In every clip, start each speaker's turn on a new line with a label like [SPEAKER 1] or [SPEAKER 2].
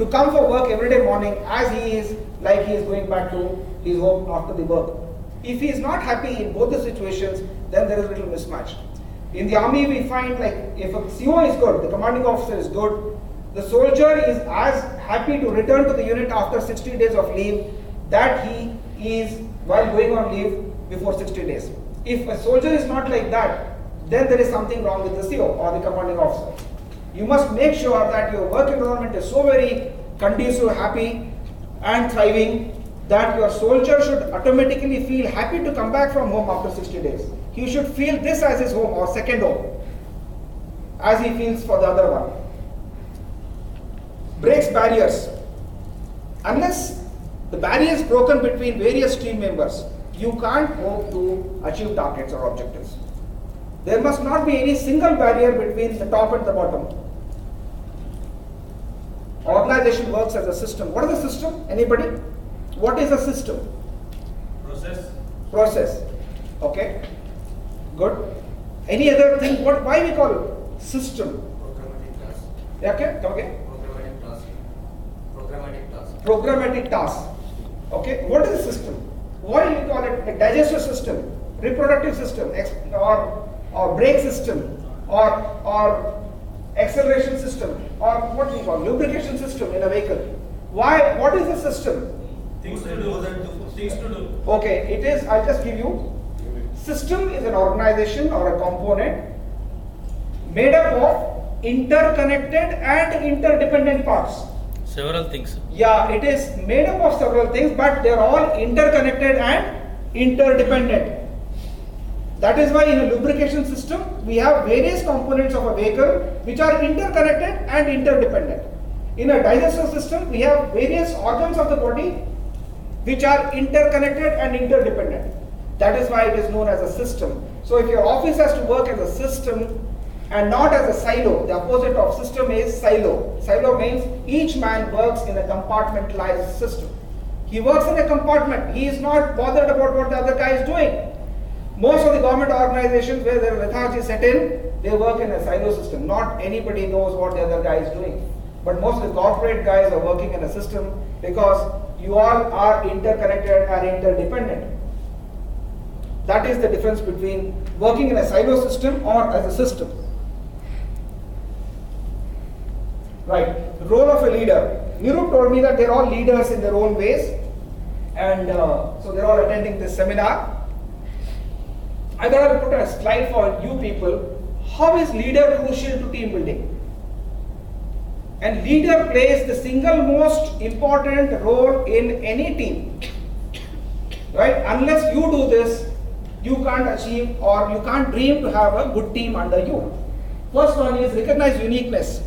[SPEAKER 1] to come for work every day morning as he is like he is going back to his home after the work. If he is not happy in both the situations, then there is a little mismatch. In the army, we find like if a CO is good, the commanding officer is good, the soldier is as happy to return to the unit after 60 days of leave that he is while going on leave before 60 days. If a soldier is not like that, then there is something wrong with the CO or the commanding officer. You must make sure that your work environment is so very conducive, happy and thriving that your soldier should automatically feel happy to come back from home after 60 days. He should feel this as his home or second home, as he feels for the other one. Breaks barriers. Unless the barrier is broken between various team members, you can't hope to achieve targets or objectives. There must not be any single barrier between the top and the bottom. Organization works as a system. What is a system? Anybody? What is a system? Process. Okay. Good. Any other thing? Why we call it system?
[SPEAKER 2] Programmatic task.
[SPEAKER 1] Okay. Come again. Programmatic task. Okay. What is a system? Why do we call it a digestive system, reproductive system, or brake system, or acceleration system, or what we call lubrication system in a vehicle? Why? What is a system?
[SPEAKER 3] Things to do.
[SPEAKER 1] Okay, it is. I'll just give you. System is an organization or a component made up of interconnected and interdependent parts.
[SPEAKER 3] Several things.
[SPEAKER 1] Yeah, it is made up of several things, but they are all interconnected and interdependent. That is why in a lubrication system, we have various components of a vehicle which are interconnected and interdependent. In a digestive system, we have various organs of the body which are interconnected and interdependent. That is why it is known as a system. So if your office has to work as a system and not as a silo, the opposite of system is silo. Silo means each man works in a compartmentalized system. He works in a compartment. He is not bothered about what the other guy is doing. Most of the government organizations where the lethargy set in, they work in a silo system. Not anybody knows what the other guy is doing. But most of the corporate guys are working in a system because you all are interconnected and interdependent. That is the difference between working in a silo system or as a system. Right. The role of a leader. Nirup told me that they're all leaders in their own ways, and so they're all attending this seminar. I thought I'll put a slide for you people. How is leader crucial to team building? And leader plays the single most important role in any team. Right? Unless you do this, you can't achieve or you can't dream to have a good team under you. First one is recognize uniqueness.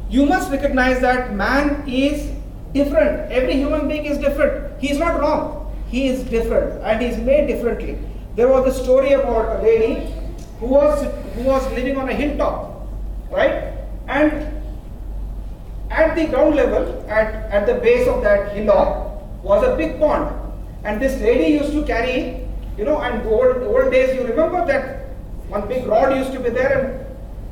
[SPEAKER 1] You must recognize that man is different. Every human being is different. He is not wrong. He is different and he is made differently. There was a story about a lady who was living on a hilltop, right? And at the ground level, at the base of that hillock, was a big pond. And this lady used to carry, and the old days, you remember that one big rod used to be there,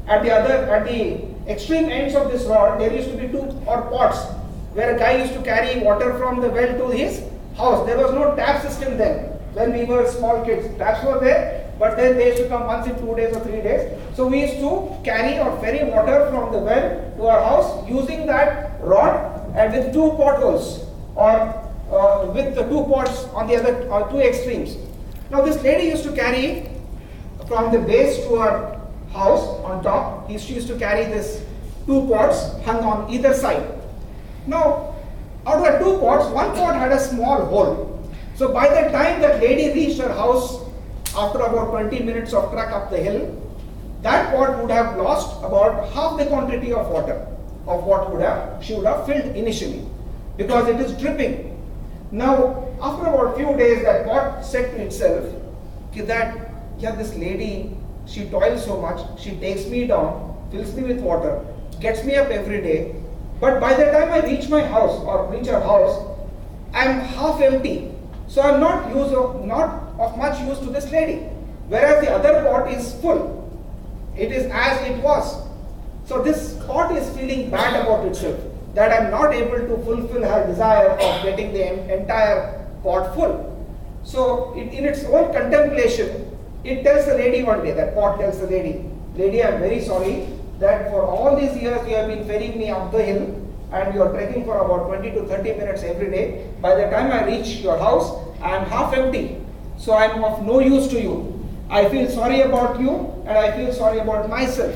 [SPEAKER 1] and at the extreme ends of this rod, there used to be two pots where a guy used to carry water from the well to his house. There was no tap system then. When we were small kids, taps were there, but then they used to come once in 2 days or 3 days. So we used to carry or ferry water from the well to our house using that rod and with two potholes or with the two pots on the other two extremes. Now this lady used to carry from the base to her house on top. She used to carry this two pots hung on either side. Now out of the two pots, one pot had a small hole. So by the time that lady reached her house, after about 20 minutes of trek up the hill, that pot would have lost about half the quantity of water of what she would have filled initially, because it is dripping. Now, after about few days, that pot said to itself that, this lady, she toils so much, she takes me down, fills me with water, gets me up every day, but by the time I reach my house or reach her house, I am half empty. So I am not of much use to this lady. Whereas the other pot is full. It is as it was. So this pot is feeling bad about itself. that I'm not able to fulfill her desire of getting the entire pot full. So in its own contemplation, it tells the lady one day, that pot tells the lady, lady, I'm very sorry that for all these years you have been ferrying me up the hill and you are trekking for about 20 to 30 minutes every day. By the time I reach your house, I am half empty. So I am of no use to you. I feel sorry about you and I feel sorry about myself.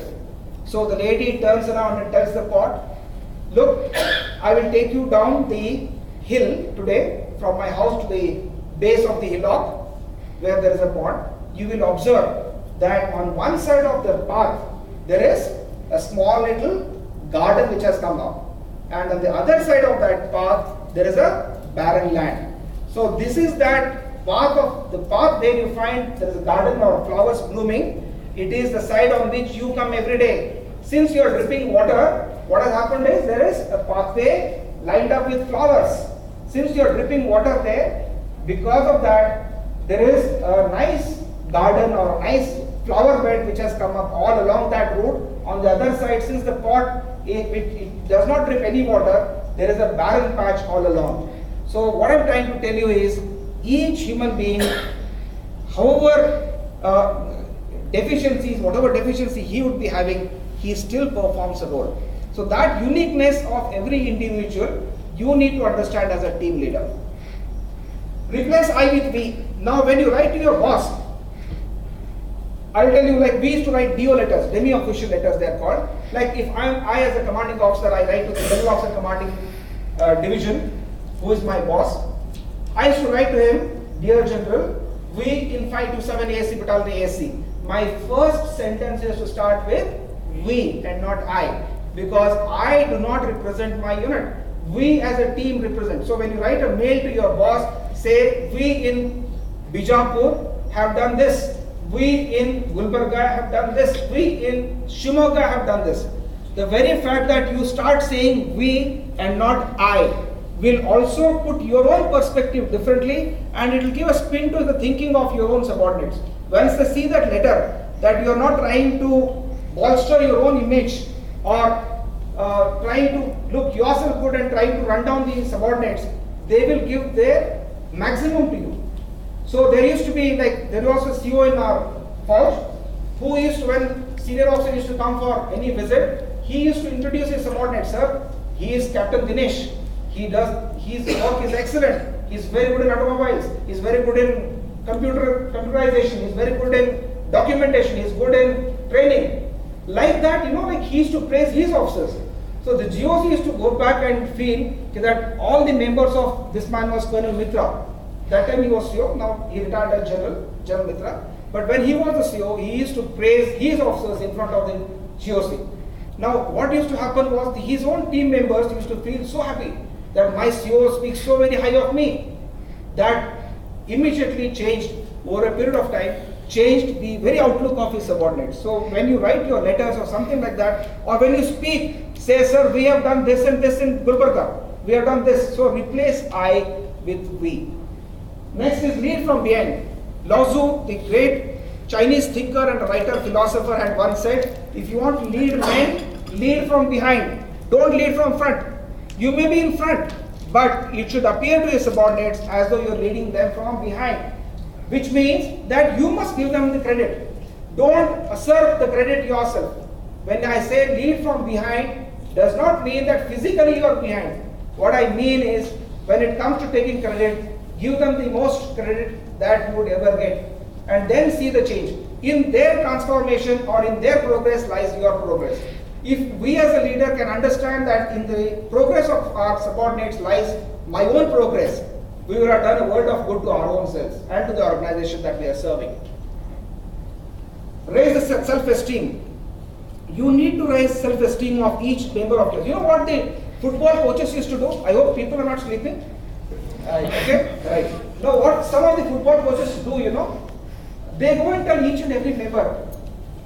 [SPEAKER 1] So the lady turns around and tells the pot, look, I will take you down the hill today from my house to the base of the hillock where there is a pond. You will observe that on one side of the path there is a small little garden which has come up, and on the other side of that path there is a barren land. So this is that path where you find there is a garden or flowers blooming. It is the side on which you come every day. Since you are dripping water, what has happened is there is a pathway lined up with flowers. Since you are dripping water there, because of that, there is a nice garden or a nice flower bed which has come up all along that route. On the other side, since the pot it does not drip any water, there is a barren patch all along. So what I am trying to tell you is, each human being, however whatever deficiency he would be having, he still performs a role. So that uniqueness of every individual, you need to understand as a team leader. Replace I with we. Now when you write to your boss, I'll tell you, like we used to write DO letters, demi-official letters they are called. Like if I as a commanding officer, I write to the general officer commanding division, who is my boss. I used to write to him, dear general, we in 527 ASC battalion ASC. My first sentence is to start with we and not I, because I do not represent my unit. We as a team represent. So when you write a mail to your boss, say we in Bijapur have done this, we in Gulbarga have done this, we in Shimoga have done this. The very fact that you start saying we and not I will also put your own perspective differently, and it will give a spin to the thinking of your own subordinates. Once they see that letter, that you are not trying to bolster your own image or trying to look yourself good and trying to run down the subordinates, they will give their maximum to you. So there used to be, like, there was a CO in our force who used to, when senior officer used to come for any visit, he used to introduce his subordinates. Sir, he is Captain Dinesh. His work is excellent. He's very good in automobiles. He's very good in computerization. He's very good in documentation. He's good in training. Like that, like he used to praise his officers. So the GOC used to go back and feel that all the members of, this man was Colonel Mitra. That time he was CO, now he retired as General Mitra. But when he was the CO, he used to praise his officers in front of the GOC. Now what used to happen was his own team members used to feel so happy that my CO speaks so very high of me. That immediately changed, over a period of time, changed the very outlook of his subordinates. So when you write your letters or something like that, or when you speak, say, sir, we have done this and this in Gulbarga, we have done this. So replace I with we. Next is lead from behind. Lao Tzu, the great Chinese thinker and writer, philosopher, had once said, if you want to lead men, lead from behind. Don't lead from front. You may be in front, but it should appear to your subordinates as though you're leading them from behind. Which means that you must give them the credit. Don't assert the credit yourself. When I say lead from behind, does not mean that physically you are behind. What I mean is, when it comes to taking credit, give them the most credit that you would ever get, and then see the change. In their transformation or in their progress lies your progress. If we as a leader can understand that in the progress of our subordinates lies my own progress, we will have done a world of good to our own selves and to the organization that we are serving. Raise the self-esteem. You need to raise self-esteem of each member of yours. You know what the football coaches used to do? I hope people are not sleeping. Okay? Right. Now what some of the football coaches do, they go and tell each and every member,